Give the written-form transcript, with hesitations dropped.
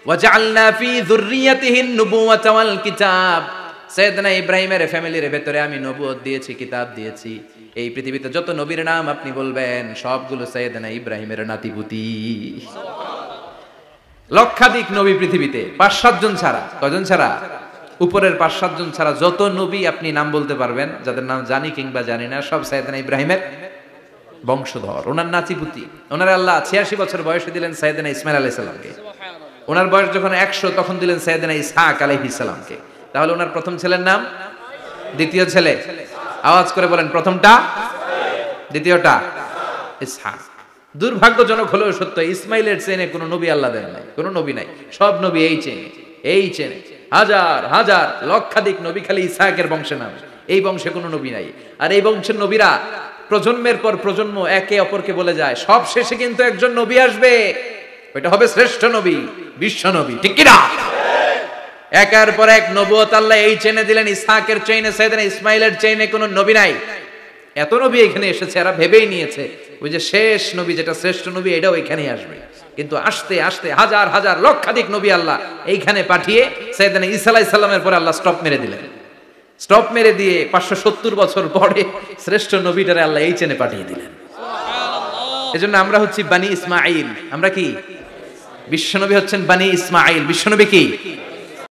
ওয়াজআলনা ফি যুররিয়াতিহিন নুবুওয়াতা ওয়াল কিতাব, সাইয়েদনা ইব্রাহিমের ফ্যামিলির ভেতরে আমি নবুয়ত দিয়েছি, কিতাব দিয়েছি। এই পৃথিবীতে যত নবীর নাম আপনি বলবেন সবগুলো সাইয়েদনা ইব্রাহিমের নাতিপুতি। লক্ষাধিক নবী পৃথিবীতে, 5-7 জন ছাড়া। কয়জন ছাড়া? উপরের 5-7 জন ছাড়া যত নবী আপনি নাম বলতে পারবেন, যাদের নাম জানি কিংবা জানি না, সব সাইয়েদনা ইব্রাহিমের বংশধর, ওনার নাতিপুতি। ওনার আল্লাহ 86 বছর বয়সে দিলেন সাইয়েদনা ইসমাইল আলাইহিস সালামকে। ওনার বয়স যখন 100 তখন দিলেন সাইয়েদনা ইসহাক আলাইহিস সালামকে। তাহলে ওনার প্রথম ছেলের নাম? দ্বিতীয় ছেলে আওয়াজ করে বলেন, প্রথমটা, দ্বিতীয়টা ইসহাক। দুর্ভাগ্যজনক হলেও সত্য, ইসমাইলের চেনে কোনো নবী আল্লাহ দেন নাই, কোনো নবী নাই। সব নবী এই চেনে হাজার হাজার লক্ষাধিক নবী খালি ইসহাকের বংশে নাম, এই বংশে কোনো নবী নাই। আর এই বংশের নবীরা প্রজন্মের পর প্রজন্ম একে অপরকে বলে যায়, সব শেষে কিন্তু একজন নবী আসবে, ওইটা হবে শ্রেষ্ঠ নবী, বিশ্ব নবী। ঠিক কি না? একের পর এক নবুয়ত আল্লাহ এই চেনে দিলেন। ইসহাকের চেইনে, সাইয়েদনা ইসমাইলের চেইনে কোনো নবী নাই। এত নবী এখানে এসেছে, এরা ভেবেই নিয়েছে ওই যে শেষ নবী, যেটা শ্রেষ্ঠ নবী, এটাও এখানেই আসবে। কিন্তু আস্তে আস্তে হাজার হাজার লক্ষাধিক নবী আল্লাহ এইখানে পাঠিয়ে সাইয়েদনা ঈসা আলাইহিস সালামের পরে আল্লাহ স্টপ মেরে দিলেন। স্টপ মেরে দিয়ে 570 বছর পরে শ্রেষ্ঠ নবীটারে আল্লাহ এই চেনে পাঠিয়ে দিলেন। এজন্য আমরা হচ্ছি বানি ইসমাঈল। আমরা কি? বিশ্বনবী হচ্ছেন বানি ইসমাঈল। বিশ্বনবী কি?